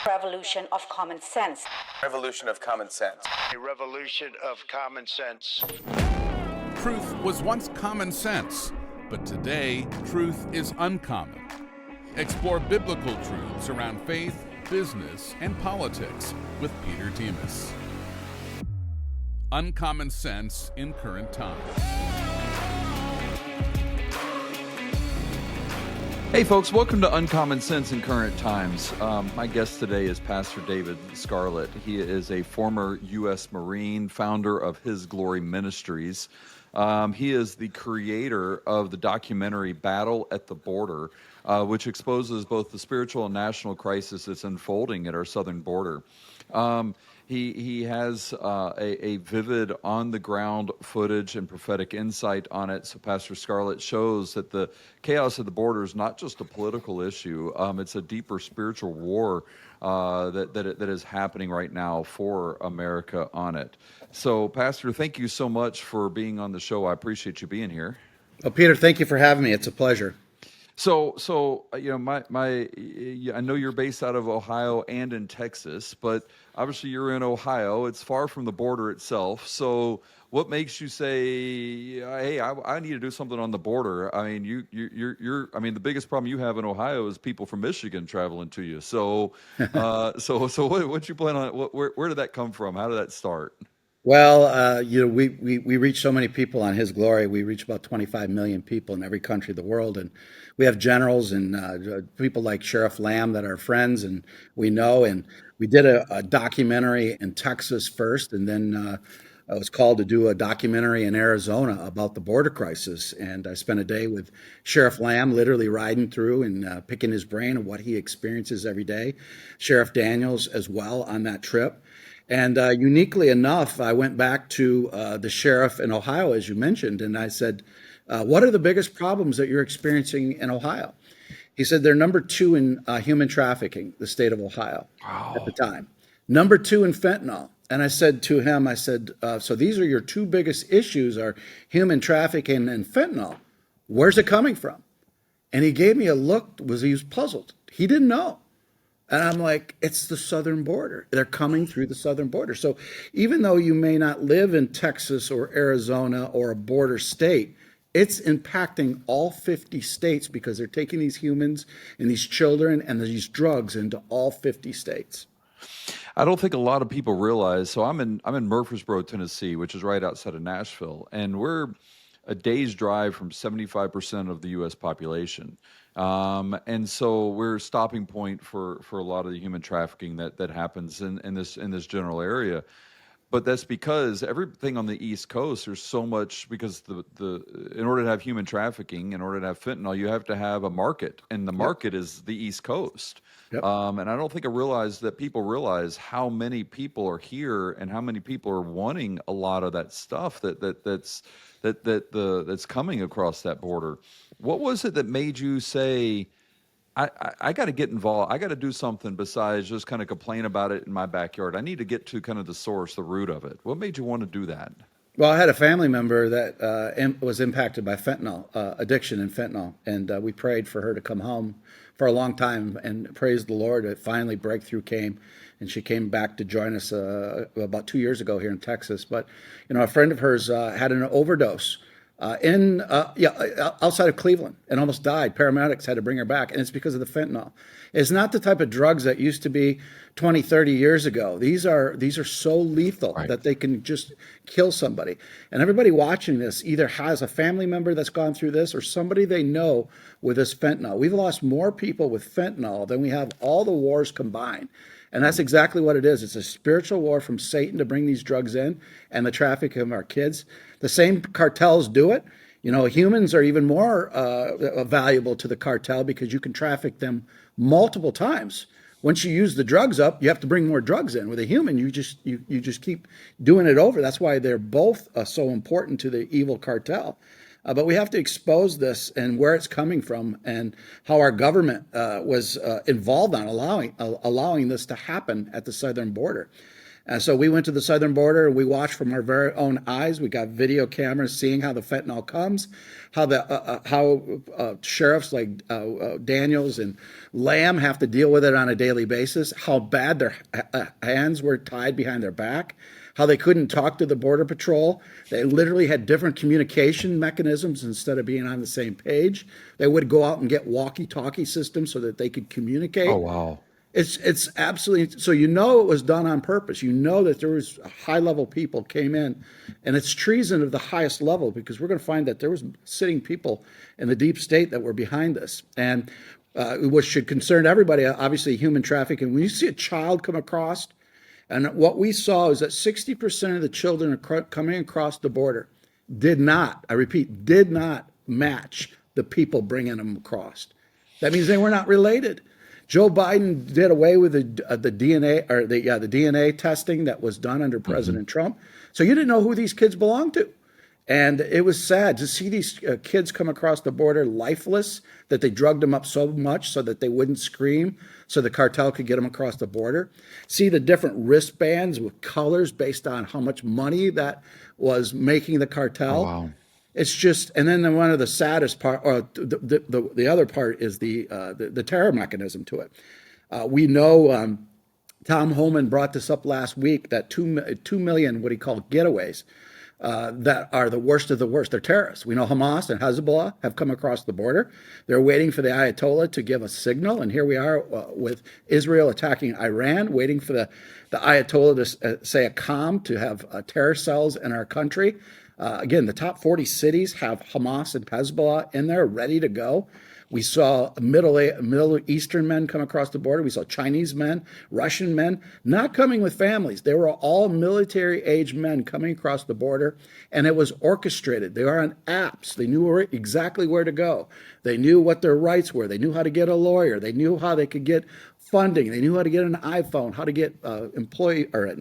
Revolution of common sense. Revolution of common sense. A revolution of common sense. Truth was once common sense, but today, truth is uncommon. Explore biblical truths around faith, business, and politics with Peter Demas. Uncommon sense in current times. Hey folks, welcome to Uncommon Sense in Current Times. My guest today is Pastor David Scarlett. He is a former U.S. Marine, founder of His Glory Ministries. He is the creator of the documentary Battle at the Border, which exposes both the spiritual and national crisis that's unfolding at our southern border. He has a vivid on-the-ground footage and prophetic insight on it. So Pastor Scarlett shows that the chaos at the border is not just a political issue. It's a deeper spiritual war that is happening right now for America on it. So, Pastor, thank you so much for being on the show. I appreciate you being here. Well, Peter, thank you for having me. It's a pleasure. So you know, I know you're based out of Ohio and in Texas, but obviously you're in Ohio. It's far from the border itself. So what makes you say, hey, I need to do something on the border? I mean, I mean, the biggest problem you have in Ohio is people from Michigan traveling to you. So, so what you plan on? Where did that come from? How did that start? Well, we reach so many people on His Glory. We reach about 25 million people in every country of the world. And we have generals and people like Sheriff Lamb that are friends and we know. And we did a documentary in Texas first. And then I was called to do a documentary in Arizona about the border crisis. And I spent a day with Sheriff Lamb, literally riding through and picking his brain of what he experiences every day. Sheriff Daniels as well on that trip. And uniquely enough, I went back to the sheriff in Ohio, as you mentioned, and I said, what are the biggest problems that you're experiencing in Ohio? He said they're number 2 in human trafficking, the state of Ohio at the time. Number 2 in fentanyl. And I said to him, so these are your 2 biggest issues are human trafficking and fentanyl. Where's it coming from? And he gave me a look, he was puzzled. He didn't know. And I'm like, it's the southern border. They're coming through the southern border. So even though you may not live in Texas or Arizona or a border state, it's impacting all 50 states because they're taking these humans and these children and these drugs into all 50 states. I don't think a lot of people realize. So I'm in Murfreesboro, Tennessee, which is right outside of Nashville, and we're a day's drive from 75% of the U.S. population. And so we're a stopping point for a lot of the human trafficking that happens in this general area. But that's because everything on the East Coast, there's so much, because in order to have human trafficking, in order to have fentanyl, you have to have a market, and the market is the East Coast. Yep. And I don't think people realize how many people are here and how many people are wanting a lot of that stuff that's coming across that border. What was it that made you say, I got to get involved. I got to do something besides just kind of complain about it in my backyard. I need to get to kind of the source, the root of it. What made you want to do that? Well, I had a family member that was impacted by fentanyl, addiction and fentanyl. And we prayed for her to come home for a long time, and praise the Lord, it finally breakthrough came. And she came back to join us about 2 years ago here in Texas. But, a friend of hers had an overdose outside of Cleveland and almost died. Paramedics had to bring her back, and it's because of the fentanyl. It's not the type of drugs that used to be 20, 30 years ago. These are so lethal that they can just kill somebody. And everybody watching this either has a family member that's gone through this or somebody they know with this fentanyl. We've lost more people with fentanyl than we have all the wars combined. And that's exactly what it is. It's a spiritual war from Satan to bring these drugs in and the trafficking of our kids. The same cartels do it. Humans are even more valuable to the cartel because you can traffic them multiple times. Once you use the drugs up, you have to bring more drugs in. With a human, you just keep doing it over. That's why they're both so important to the evil cartel. But we have to expose this and where it's coming from and how our government was involved on allowing this to happen at the southern border. And so we went to the southern border and we watched from our very own eyes. We got video cameras seeing how the fentanyl comes, how sheriffs like Daniels and Lamb have to deal with it on a daily basis, how bad their hands were tied behind their back, how they couldn't talk to the Border Patrol. They literally had different communication mechanisms instead of being on the same page. They would go out and get walkie-talkie systems so that they could communicate. Oh, wow. It's absolutely, so it was done on purpose. That there was high-level people came in, and it's treason of the highest level, because we're going to find that there was sitting people in the deep state that were behind this. And what should concern everybody, obviously, human trafficking. When you see a child come across, and what we saw is that 60% of the children coming across the border did not match the people bringing them across. That means they were not related. Joe Biden did away with the DNA the DNA testing that was done under President Trump. So you didn't know who these kids belonged to. And it was sad to see these kids come across the border lifeless, that they drugged them up so much so that they wouldn't scream, so the cartel could get them across the border. See the different wristbands with colors based on how much money that was making the cartel. Oh, wow. It's just, and then one of the saddest part, or the other part, is the terror mechanism to it. We know Tom Homan brought this up last week, that 2 million what he called getaways that are the worst of the worst. They're terrorists. We know Hamas and Hezbollah have come across the border. They're waiting for the Ayatollah to give a signal, and here we are with Israel attacking Iran, waiting for the Ayatollah to say a calm to have terror cells in our country. Again, the top 40 cities have Hamas and Hezbollah in there ready to go. We saw Middle Eastern men come across the border. We saw Chinese men, Russian men, not coming with families. They were all military-age men coming across the border, and it was orchestrated. They were on apps. They knew exactly where to go. They knew what their rights were. They knew how to get a lawyer. They knew how they could get funding. They knew how to get an iPhone, how to get employee or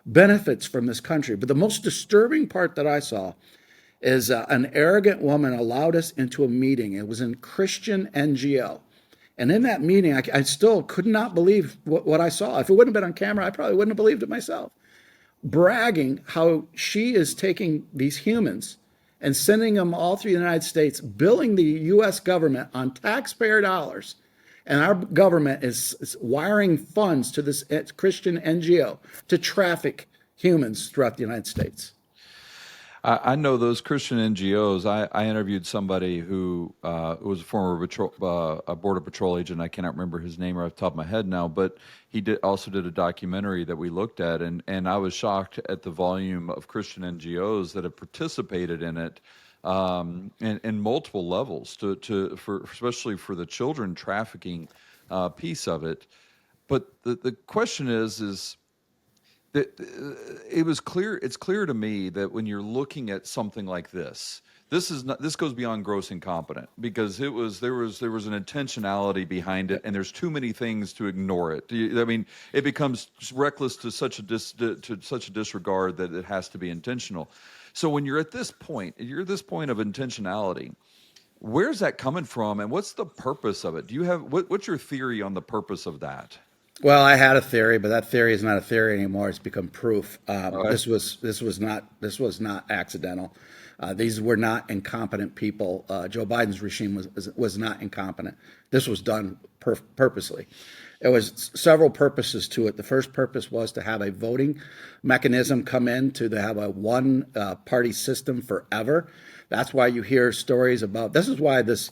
benefits from this country. But the most disturbing part that I saw is an arrogant woman allowed us into a meeting. It was a Christian NGO. And in that meeting, I still could not believe what I saw. If it wouldn't have been on camera, I probably wouldn't have believed it myself. Bragging how she is taking these humans and sending them all through the United States, billing the U.S. government on taxpayer dollars. And our government is wiring funds to this Christian NGO to traffic humans throughout the United States. I know those Christian NGOs. I interviewed somebody who was a former Border Patrol agent. I cannot remember his name off the top of my head now, but he also did a documentary that we looked at, and I was shocked at the volume of Christian NGOs that have participated in it in multiple levels, especially for the children trafficking piece of it. But the question is it was clear. It's clear to me that when you're looking at something like this goes beyond gross incompetent, because there was an intentionality behind it, and there's too many things to ignore it. I mean, it becomes reckless to such a disregard that it has to be intentional. So when you're at this point of intentionality, where's that coming from, and what's the purpose of it? Do you have what's your theory on the purpose of that? Well, I had a theory, but that theory is not a theory anymore. It's become proof. Right. This was not accidental. These were not incompetent people. Joe Biden's regime was not incompetent. This was done purposely. There was several purposes to it. The first purpose was to have a voting mechanism come in, to have a one party system forever. That's why you hear stories about, this is why this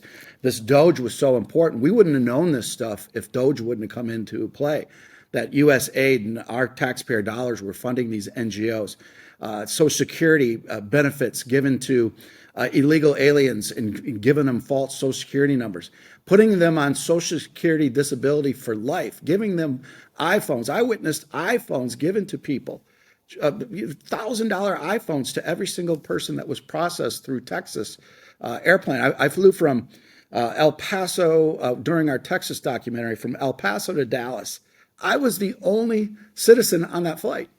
Doge was so important. We wouldn't have known this stuff if Doge wouldn't have come into play. That U.S. aid and our taxpayer dollars were funding these NGOs. Social Security benefits given to illegal aliens and giving them false Social Security numbers, putting them on Social Security disability for life, giving them iPhones. I witnessed iPhones given to people, $1,000 iPhones to every single person that was processed through Texas airplane. I flew from El Paso during our Texas documentary, from El Paso to Dallas. I was the only citizen on that flight.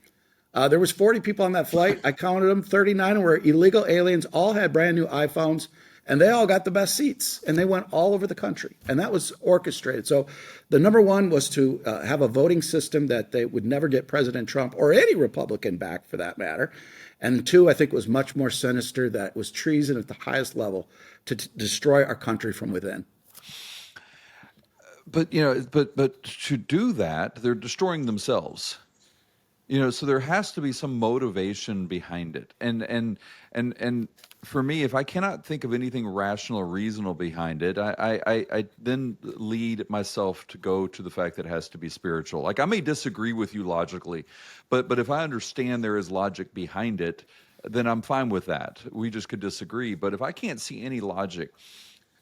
There was 40 people on that flight. I counted them. 39 were illegal aliens, all had brand new iPhones, and they all got the best seats, and they went all over the country, and that was orchestrated. So the number one was to have a voting system that they would never get President Trump or any Republican back for that matter. And two, I think it was much more sinister, that it was treason at the highest level to destroy our country from within. But but to do that, they're destroying themselves. So there has to be some motivation behind it. And for me, if I cannot think of anything rational or reasonable behind it, I then lead myself to go to the fact that it has to be spiritual. Like, I may disagree with you logically, but if I understand there is logic behind it, then I'm fine with that. We just could disagree. But if I can't see any logic,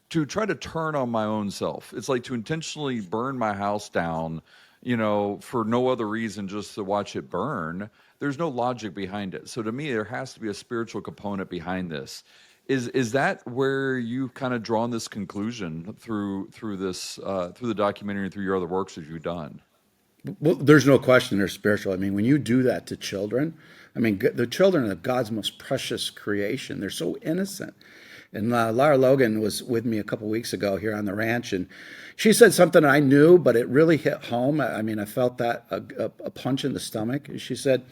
to try to turn on my own self, it's like to intentionally burn my house down, for no other reason, just to watch it burn. There's no logic behind it. So to me, there has to be a spiritual component behind this. Is that where you've kind of drawn this conclusion through this through the documentary and through your other works that you've done? Well, there's no question they're spiritual. I mean, when you do that to children, I mean, the children are God's most precious creation. They're so innocent. And Lara Logan was with me a couple weeks ago here on the ranch, and she said something I knew, but it really hit home. I mean, I felt that a punch in the stomach. She said,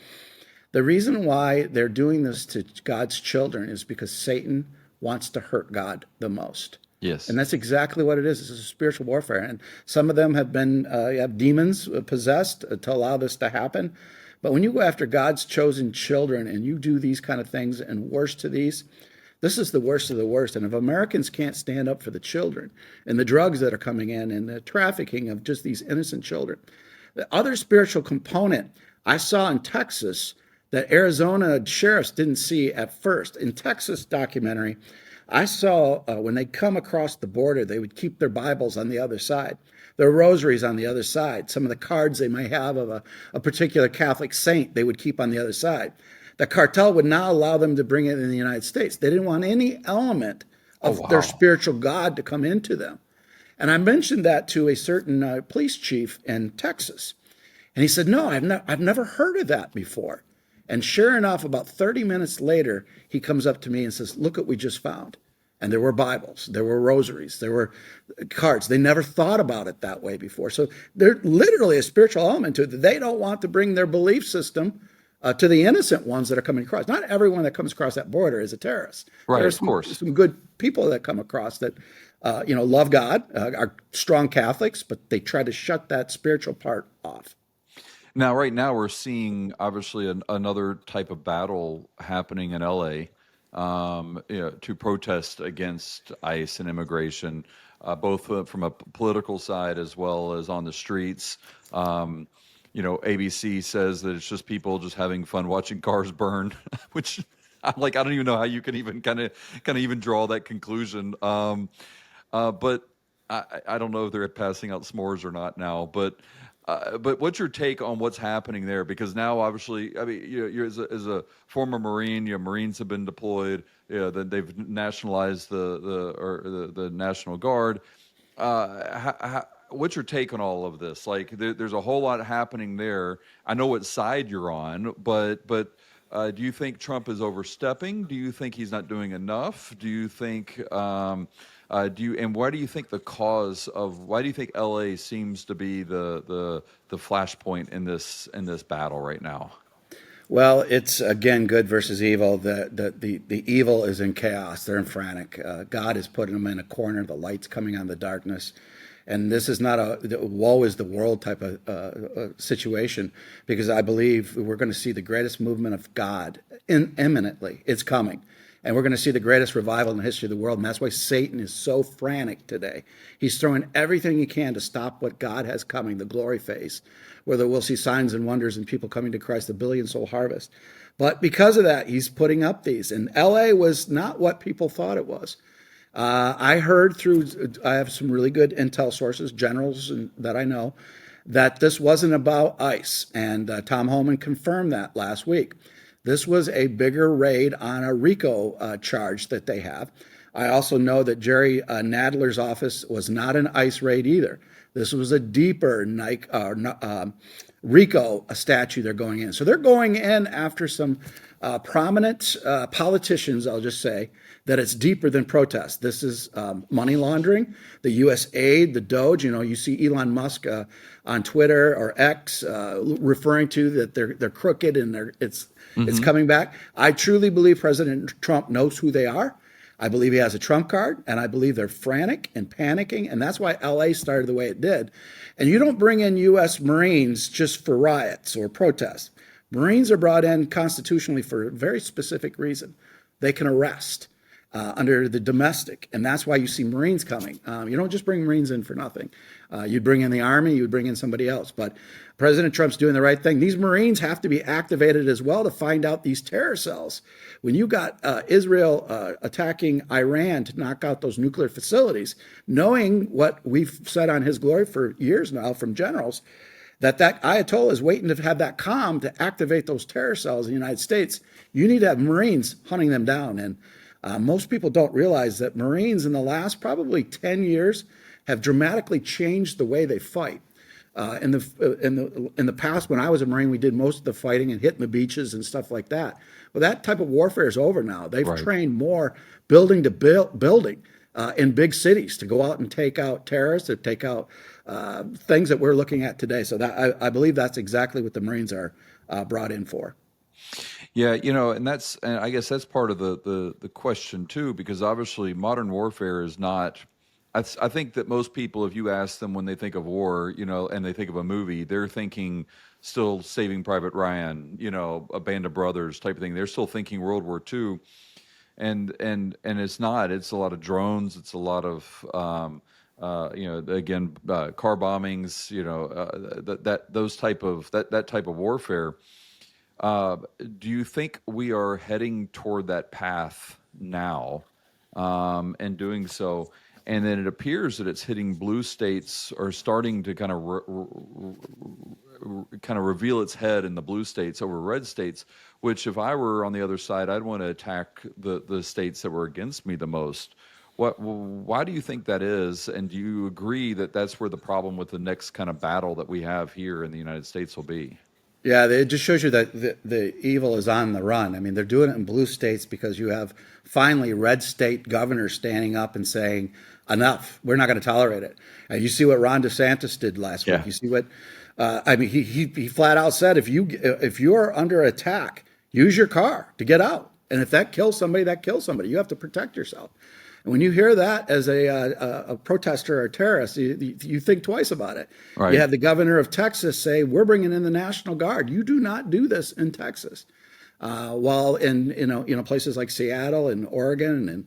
the reason why they're doing this to God's children is because Satan wants to hurt God the most. Yes. And that's exactly what it is. It's a spiritual warfare. And some of them have been, have demons possessed to allow this to happen. But when you go after God's chosen children and you do these kind of things and worse to these, this is the worst of the worst. And if Americans can't stand up for the children and the drugs that are coming in and the trafficking of just these innocent children, the other spiritual component I saw in Texas that Arizona sheriffs didn't see at first. In Texas documentary, I saw when they come across the border, they would keep their Bibles on the other side, their rosaries on the other side. Some of the cards they may have of a particular Catholic saint, they would keep on the other side. The cartel would not allow them to bring it in the United States. They didn't want any element of their spiritual God to come into them. And I mentioned that to a certain police chief in Texas. And he said, no, I've never heard of that before. And sure enough, about 30 minutes later, he comes up to me and says, look what we just found. And there were Bibles, there were rosaries, there were cards. They never thought about it that way before. So there's literally a spiritual element to it. They don't want to bring their belief system to the innocent ones that are coming across. Not everyone that comes across that border is a terrorist. Right, There's of course. some good people that come across that, love God, are strong Catholics, but they try to shut that spiritual part off. Now, right now, we're seeing obviously another type of battle happening in LA to protest against ICE and immigration, both from a political side as well as on the streets. ABC says that it's just people just having fun watching cars burn, which I'm like, I don't even know how you can even kind of even draw that conclusion. But I don't know if they're passing out s'mores or not now. But what's your take on what's happening there? Because now, obviously, I mean, you're as a former Marine, Marines have been deployed. That they've nationalized the National Guard. What's your take on all of this? Like, there's a whole lot happening there. I know what side you're on, but do you think Trump is overstepping? Do you think he's not doing enough? Do you think and why do you think why do you think LA seems to be the flashpoint in this battle right now? Well, it's again good versus evil. The evil is in chaos. They're in frantic. God is putting them in a corner. The light's coming on the darkness. And this is not a woe is the world type of situation, because I believe we're going to see the greatest movement of God imminently. It's coming. And we're going to see the greatest revival in the history of the world. And that's why Satan is so frantic today. He's throwing everything he can to stop what God has coming, the glory phase, where we'll see signs and wonders and people coming to Christ, the billion-soul harvest. But because of that, he's putting up these. And L.A. was not what people thought it was. I have some really good intel sources, generals that I know, that this wasn't about ICE. And Tom Homan confirmed that last week. This was a bigger raid on a RICO charge that they have. I also know that Jerry Nadler's office was not an ICE raid either. This was a deeper RICO statute they're going in. So they're going in after some prominent politicians, I'll just say, that it's deeper than protest. This is money laundering, the U.S. aid, the Doge. You see Elon Musk on Twitter or X referring to that they're crooked and it's coming back. I truly believe President Trump knows who they are. I believe he has a trump card, and I believe they're frantic and panicking, and that's why LA started the way it did. And you don't bring in U.S. Marines just for riots or protests. Marines are brought in constitutionally for a very specific reason. They can arrest under the domestic, and that's why you see Marines coming. You don't just bring Marines in for nothing. You'd bring in the Army, you'd bring in somebody else. But President Trump's doing the right thing. These Marines have to be activated as well to find out these terror cells. When you got Israel attacking Iran to knock out those nuclear facilities, knowing what we've said on His Glory for years now from generals, that Ayatollah is waiting to have that calm to activate those terror cells in the United States, you need to have Marines hunting them down. And most people don't realize that Marines in the last probably 10 years have dramatically changed the way they fight. In the past, when I was a Marine, we did most of the fighting and hitting the beaches and stuff like that. Well, that type of warfare is over now. They've trained more building to building in big cities to go out and take out terrorists, to take out things that we're looking at today. So that I believe that's exactly what the Marines are brought in for. Yeah, and I guess that's part of the question too, because obviously modern warfare is not. I think that most people, if you ask them when they think of war, and they think of a movie, they're thinking still Saving Private Ryan, a Band of Brothers type of thing. They're still thinking World War II, and it's not. It's a lot of drones. It's a lot of again, car bombings. That type of warfare. Do you think we are heading toward that path now, and doing so? And then it appears that it's hitting blue states, or starting to kind of reveal its head in the blue states over red states, which if I were on the other side, I'd want to attack the states that were against me the most. Why do you think that is? And do you agree that that's where the problem with the next kind of battle that we have here in the United States will be? Yeah, it just shows you that the evil is on the run. I mean, they're doing it in blue states because you have finally red state governors standing up and saying, enough, we're not going to tolerate it. You see what Ron DeSantis did last week. You see what, he flat out said, if you're under attack, use your car to get out. And if that kills somebody, that kills somebody. You have to protect yourself. And when you hear that as a protester or a terrorist, you think twice about it. Right. You have the governor of Texas say, we're bringing in the National Guard. You do not do this in Texas. While in places like Seattle and Oregon and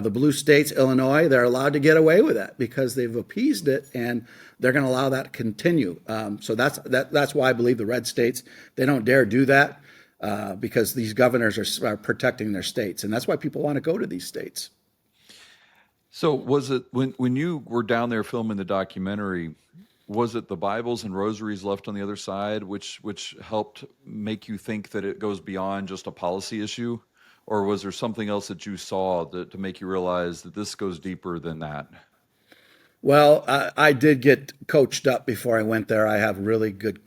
the blue states, Illinois, they're allowed to get away with that because they've appeased it, and they're going to allow that to continue. So that's why I believe the red states, they don't dare do that because these governors are protecting their states, and that's why people want to go to these states. So was it when you were down there filming the documentary? Was it the Bibles and rosaries left on the other side, which helped make you think that it goes beyond just a policy issue? Or was there something else that you saw to make you realize that this goes deeper than that? Well, I did get coached up before I went there. I have really good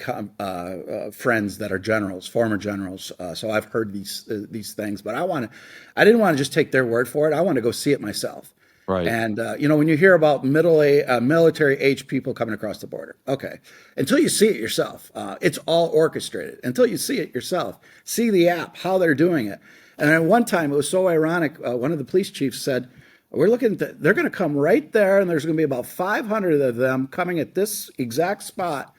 friends that are generals, former generals. So I've heard these things, but I didn't want to just take their word for it. I want to go see it myself. Right. And, when you hear about military-age people coming across the border, okay, until you see it yourself, it's all orchestrated. Until you see it yourself, see the app, how they're doing it. And at one time, it was so ironic, one of the police chiefs said, they're going to come right there, and there's going to be about 500 of them coming at this exact spot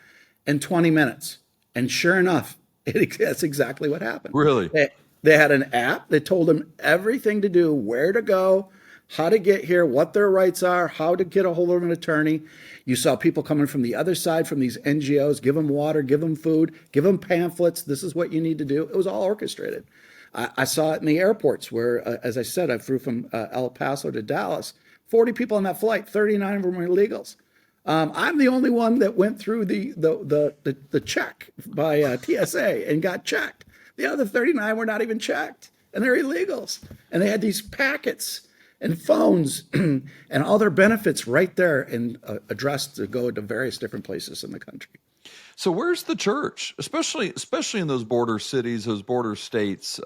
in 20 minutes. And sure enough, that's exactly what happened. Really? They had an app that told them everything to do, where to go, how to get here, what their rights are, how to get a hold of an attorney. You saw people coming from the other side from these NGOs, give them water, give them food, give them pamphlets. This is what you need to do. It was all orchestrated. I saw it in the airports where, as I said, I flew from El Paso to Dallas. 40 people on that flight, 39 of them were illegals. I'm the only one that went through the check by TSA and got checked. The other 39 were not even checked, and they're illegals. And they had these packets. and phones and all their benefits right there and addressed to go to various different places in the country. So where's the church, especially in those border cities, those border states?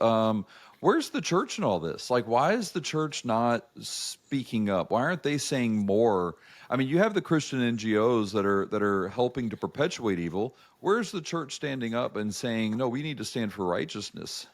Where's the church in all this? Like, why is the church not speaking up? Why aren't they saying more? I mean, you have the Christian NGOs that are helping to perpetuate evil. Where's the church standing up and saying, no, we need to stand for righteousness?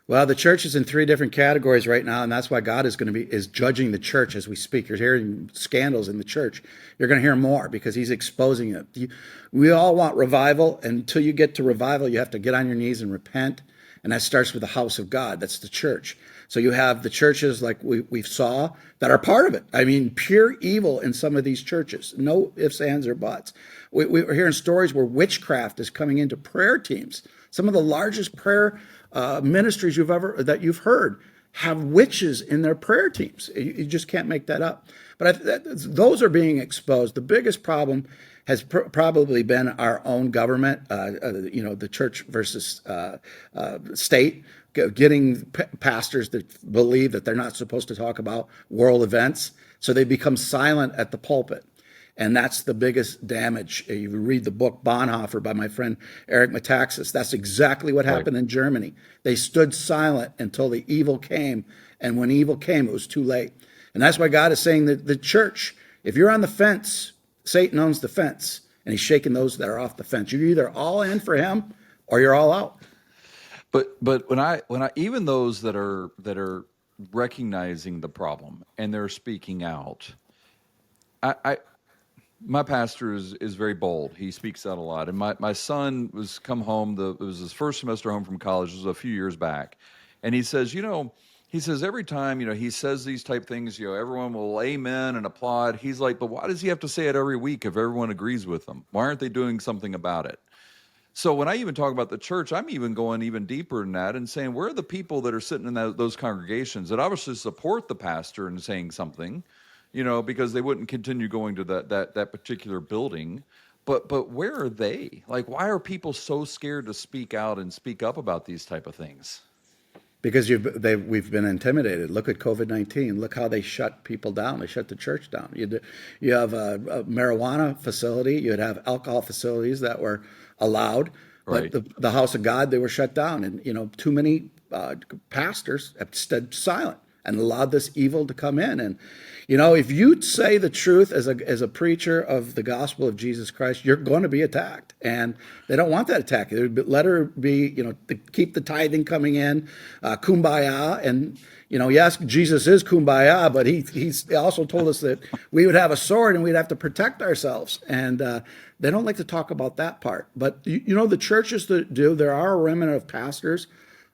Well, the church is in three different categories right now, and that's why God is judging the church as we speak. You're hearing scandals in the church. You're going to hear more because he's exposing it. We all want revival, and until you get to revival, you have to get on your knees and repent, and that starts with the house of God. That's the church. So you have the churches like we saw that are part of it. I mean, pure evil in some of these churches. No ifs, ands, or buts. We're hearing stories where witchcraft is coming into prayer teams. Some of the largest prayer ministries that you've heard have witches in their prayer teams. You just can't make that up. But those are being exposed. The biggest problem has probably been our own government, the church versus state, getting pastors that believe that they're not supposed to talk about world events, so they become silent at the pulpit. And that's the biggest damage. You read the book Bonhoeffer by my friend Eric Metaxas. That's exactly what happened in Germany. They stood silent until the evil came. And when evil came, it was too late. And that's why God is saying that the church, if you're on the fence, Satan owns the fence. And he's shaking those that are off the fence. You're either all in for him or you're all out. But when I even those that are recognizing the problem and they're speaking out, my pastor is very bold. He speaks out a lot. And my son was come home. It was his first semester home from college. It was a few years back. And he says, every time, he says these type things, everyone will amen and applaud. He's like, but why does he have to say it every week if everyone agrees with him? Why aren't they doing something about it? So when I even talk about the church, I'm even going even deeper than that and saying, where are the people that are sitting in those congregations that obviously support the pastor and saying something, because they wouldn't continue going to that particular building. But where are they? Like, why are people so scared to speak out and speak up about these type of things? Because we've been intimidated. Look at COVID-19. Look how they shut people down. They shut the church down. You have a marijuana facility. You'd have alcohol facilities that were allowed. Right. But the house of God, they were shut down. And, too many pastors have stayed silent and allowed this evil to come in. And, if you say the truth as a preacher of the gospel of Jesus Christ, you're going to be attacked. And they don't want that attack. Let her be, to keep the tithing coming in, kumbaya. And, yes, Jesus is kumbaya, but he also told us that we would have a sword and we'd have to protect ourselves. And they don't like to talk about that part. But, the churches that do, there are a remnant of pastors.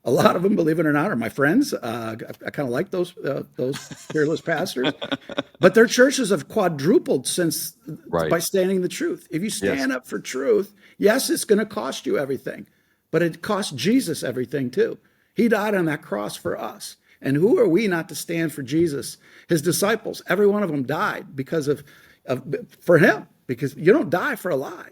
A lot of them, believe it or not, are my friends. I kind of like those fearless pastors. But their churches have quadrupled since by standing the truth. If you stand up for truth, yes, it's going to cost you everything. But it cost Jesus everything, too. He died on that cross for us. And who are we not to stand for Jesus? His disciples, every one of them died for him. Because you don't die for a lie.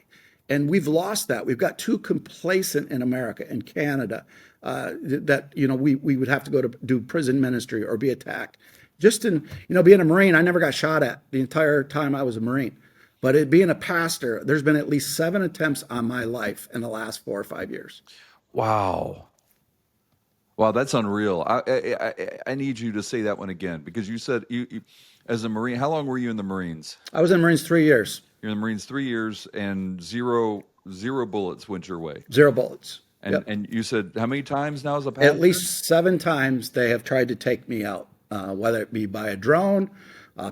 And we've lost that. We've got too complacent in America and Canada that we would have to go to do prison ministry or be attacked. Just in being a Marine, I never got shot at the entire time I was a Marine. But being a pastor, there's been at least 7 attempts on my life in the last 4 or 5 years. Wow, that's unreal. I need you to say that one again because you said you as a Marine. How long were you in the Marines? I was in the Marines 3 years. You're in the Marines 3 years, and zero bullets went your way. 0 bullets. And you said how many times now as a pastor? At least 7 times they have tried to take me out, whether it be by a drone,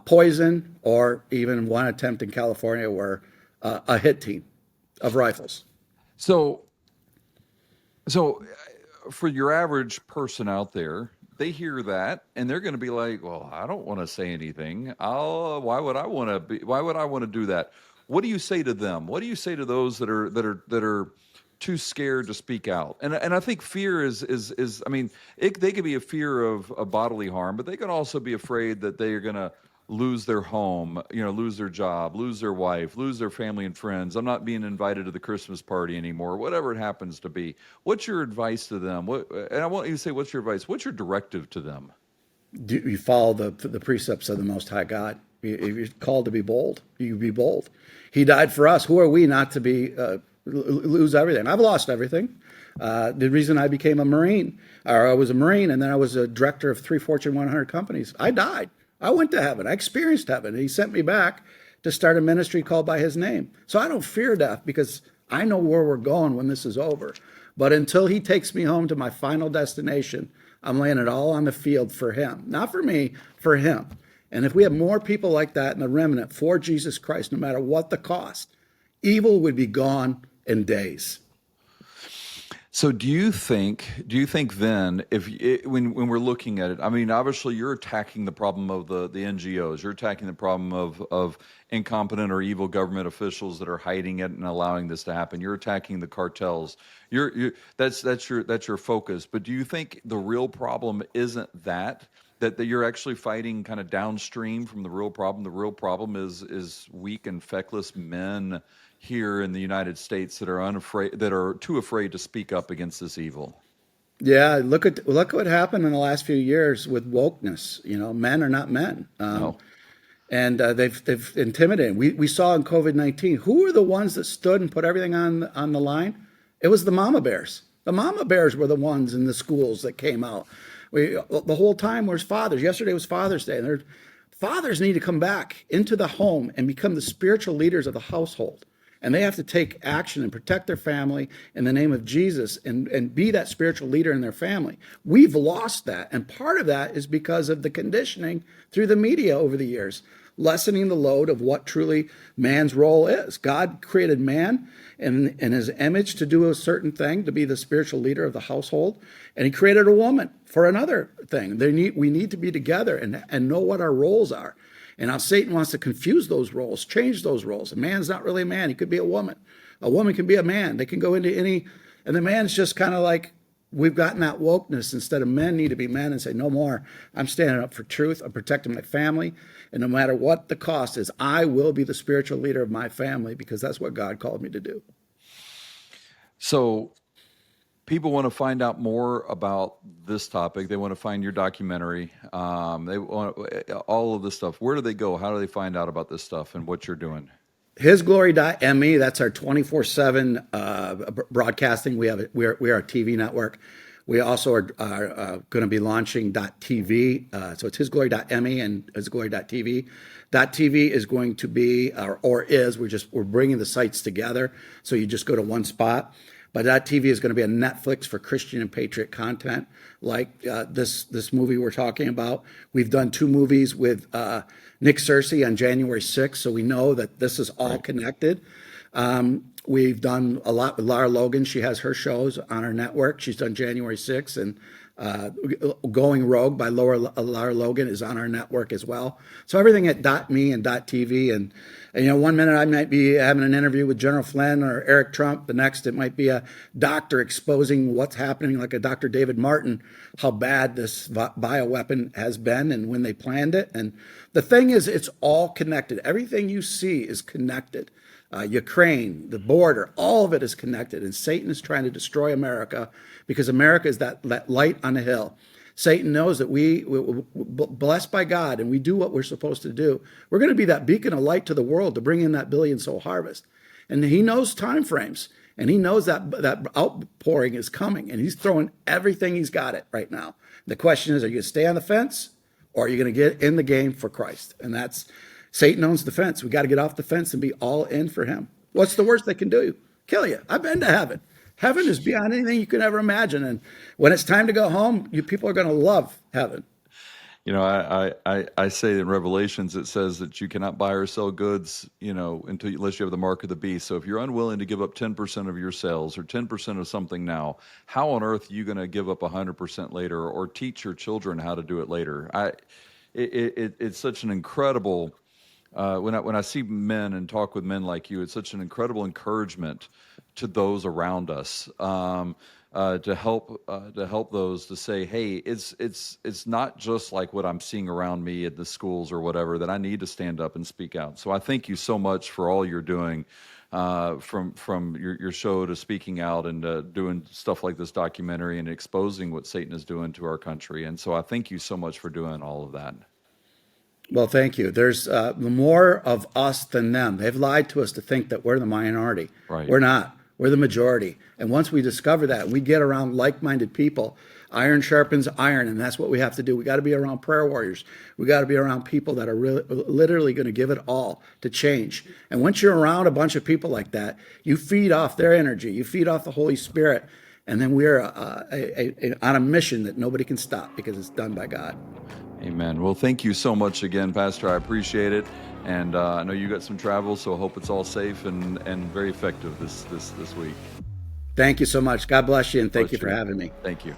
poison, or even one attempt in California where a hit team of rifles. So for your average person out there, they hear that and they're going to be like, well, I don't want to say anything. Why would I want to do that? What do you say to them? What do you say to those that are too scared to speak out? And I think fear is I mean, they could be a fear of bodily harm, but they can also be afraid that they are going to lose their home, lose their job, lose their wife, lose their family and friends. I'm not being invited to the Christmas party anymore, whatever it happens to be. What's your advice to them? And I want you to say, what's your advice? What's your directive to them? You follow the precepts of the Most High God. If you're called to be bold, you be bold. He died for us. Who are we not to be lose everything? I've lost everything. The reason I became a Marine, or I was a Marine, and then I was a director of 3 Fortune 100 companies. I died. I went to heaven. I experienced heaven. And he sent me back to start a ministry called by his name. So I don't fear death because I know where we're going when this is over. But until he takes me home to my final destination, I'm laying it all on the field for him. Not for me, for him. And if we have more people like that in the remnant for Jesus Christ, no matter what the cost, evil would be gone in days. So do you think then, when we're looking at it, I mean, obviously you're attacking the problem of the NGOs, you're attacking the problem of incompetent or evil government officials that are hiding it and allowing this to happen. You're attacking the cartels. That's your focus. But do you think the real problem isn't that you're actually fighting kind of downstream from the real problem? The real problem is weak and feckless men here in the United States that are too afraid to speak up against this evil. Yeah, look what happened in the last few years with wokeness. You know, men are not men, No. and they've intimidated. We saw in COVID-19 who were the ones that stood and put everything on the line. It was the mama bears. The mama bears were the ones in the schools that came out. The whole time was fathers. Yesterday was Father's Day, and fathers need to come back into the home and become the spiritual leaders of the household. And they have to take action and protect their family in the name of Jesus and be that spiritual leader in their family. We've lost that. And part of that is because of the conditioning through the media over the years, lessening the load of what truly man's role is. God created man in his image to do a certain thing, to be the spiritual leader of the household. And he created a woman for another thing. We need to be together and know what our roles are. And now Satan wants to confuse those roles, change those roles. A man's not really a man. He could be a woman. A woman can be a man. They can go into any, and the man's just kind of like, we've gotten that wokeness. Instead of men need to be men and say, no more. I'm standing up for truth. I'm protecting my family. And no matter what the cost is, I will be the spiritual leader of my family because that's what God called me to do. So people want to find out more about this topic. They want to find your documentary. They want all of this stuff. Where do they go? How do they find out about this stuff and what you're doing? HisGlory.me. That's our 24/7 broadcasting. We are a TV network. We also are going to be launching .tv. So it's HisGlory.me and HisGlory.tv. .tv is going to be, we're bringing the sites together. So you just go to one spot. But .tv is going to be a Netflix for Christian and patriot content, like this movie we're talking about. We've done 2 movies with Nick Searcy on January 6th, so we know that this is all connected. We've done a lot with Lara Logan. She has her shows on our network. She's done January 6th, and Going Rogue by Lara Logan is on our network as well. So everything at .me and .tv, and you know, one minute I might be having an interview with General Flynn or Eric Trump. The next it might be a doctor exposing what's happening, like a Dr. David Martin, how bad this bioweapon has been and when they planned it. And the thing is, it's all connected. Everything you see is connected. Ukraine, the border, all of it is connected. And Satan is trying to destroy America because America is that light on a hill. Satan knows that we're blessed by God and we do what we're supposed to do. We're going to be that beacon of light to the world to bring in that billion soul harvest. And he knows time frames, and he knows that outpouring is coming, and he's throwing everything he's got it right now. The question is, are you going to stay on the fence, or are you going to get in the game for Christ? And that's, Satan owns the fence. We got to get off the fence and be all in for him. What's the worst they can do? Kill you. I've been to heaven. Heaven is beyond anything you can ever imagine. And when it's time to go home, you people are going to love heaven. You know, I say in Revelations, it says that you cannot buy or sell goods, you know, unless you have the mark of the beast. So if you're unwilling to give up 10% of your sales or 10% of something now, how on earth are you going to give up 100% later, or teach your children how to do it later? It's such an incredible, when I see men and talk with men like you, it's such an incredible encouragement to those around us, to help those, to say, hey, it's not just like what I'm seeing around me at the schools or whatever, that I need to stand up and speak out. So I thank you so much for all you're doing. from your show to speaking out and doing stuff like this documentary and exposing what Satan is doing to our country. And so I thank you so much for doing all of that. Well, thank you. There's more of us than them. They've lied to us to think that we're the minority. Right. We're not. We're the majority. And once we discover that, we get around like-minded people. Iron sharpens iron, and that's what we have to do. We got to be around prayer warriors. We got to be around people that are literally going to give it all to change. And once you're around a bunch of people like that, you feed off their energy. You feed off the Holy Spirit. And then we're on a mission that nobody can stop because it's done by God. Amen. Well, thank you so much again, Pastor. I appreciate it. And I know you got some travel, so I hope it's all safe and very effective this week. Thank you so much. God bless you, and thank you for having me. Thank you.